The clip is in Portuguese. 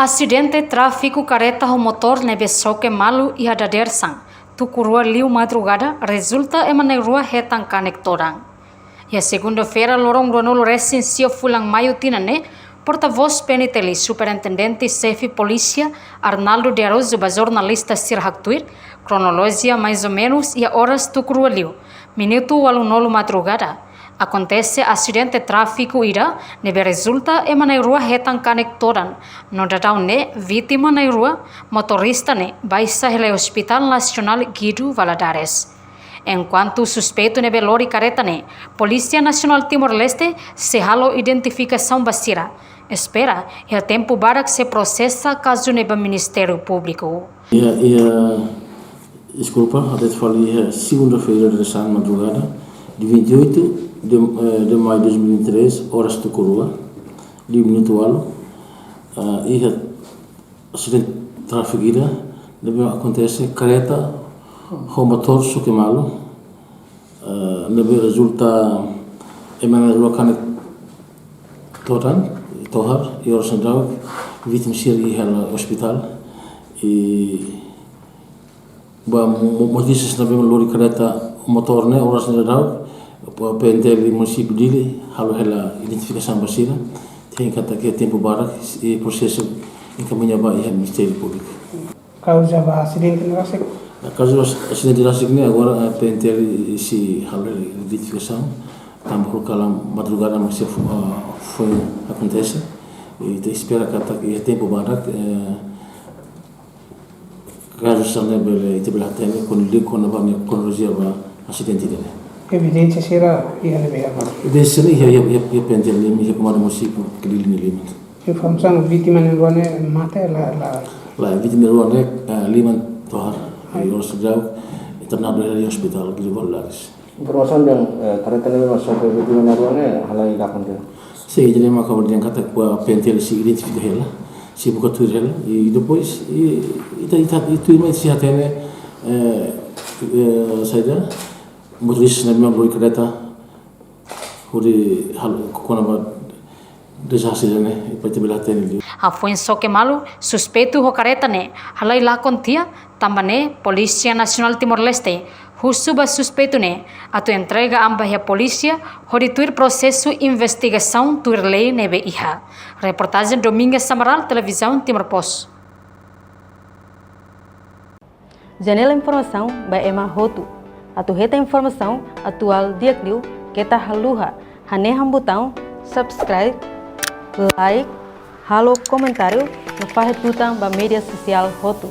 Acidente tráfico careta motor nebe soke malu e hadader sang. Tukurua liu madrugada resulta emane rua hetang conectorang. E a segunda-feira lorong ronolo resin sio fulang maio tinane, porta-voz peniteli superintendente chefe polícia Arnaldo de Arauzo jornalista sirhaktuir, cronologia mais ou menos e a horas tukurua liu. Minuto walunolo madrugada. Acontece acidente tráfico ira, nebe resulta emane rua hetang conectoran. No dadau ne, vítima na rua, motorista ne, baixa hele Hospital Nacional Guido Valadares. Enquanto suspeito nebe lori careta ne, Polícia Nacional Timor-Leste se halo identificação basira. Espera, o tempo barak se processa caso nebe Ministério Público. Desculpa, até te falei, segunda-feira de madrugada, de 28 de maio de 2003, horas de Tukurua, de minuto alo, e acidente tráfico ira, deve acontecer careta, com motor sukemalo, deve resulta emana rua kanek tohar, e horas central, vítima siri hela hospital, e motistas também lori careta motor ne horas central, PNTL município dele, halo hela identificação basira, tem que ter tempo barak e processo encaminhar para o Ministério Público. Causa ba acidente rasik? Causa acidente rasik ne agora a PNTL se halo identificação, também kalau madrugada masih foi acontece e te espera que tempo barak caso sana bele itu belah tene kon nova kronologia ba acidente dele. Evidência será ia levar agora. Evidência ia PNTL ia comandar município que lhe limita. Informação vítima ne ruane mata La vítima ruane liman tohar ayo sejauh internado dari hospital di Valadares. Informasi yang karena ini masuk ke vítima ruane halai lakukan dia. Sim, jadi mak kawan yang kata kuah PNTL se identifica ela, se buka tuir ela, e depois itu imai si hatene saja motoris na memang lori kereta, huri hal kona ba desastre ne, ipati belah tene. Afuin soke malu, suspeito ho careta ne, halai lakon tia, tambane Polícia Nacional Timor-Leste, husuba suspeito ne, atu entrega ambas a polícia, horituir processo investigação tuir lei nebe iha. Reportagem Domingues Samaral, Televisão Timor Post. Janela Informação by Emma Rotu. Atu reta informação atual dia clio kita haluha haneham botão subscribe, like, halo comentário no faz tutang ba mídia social Rotu.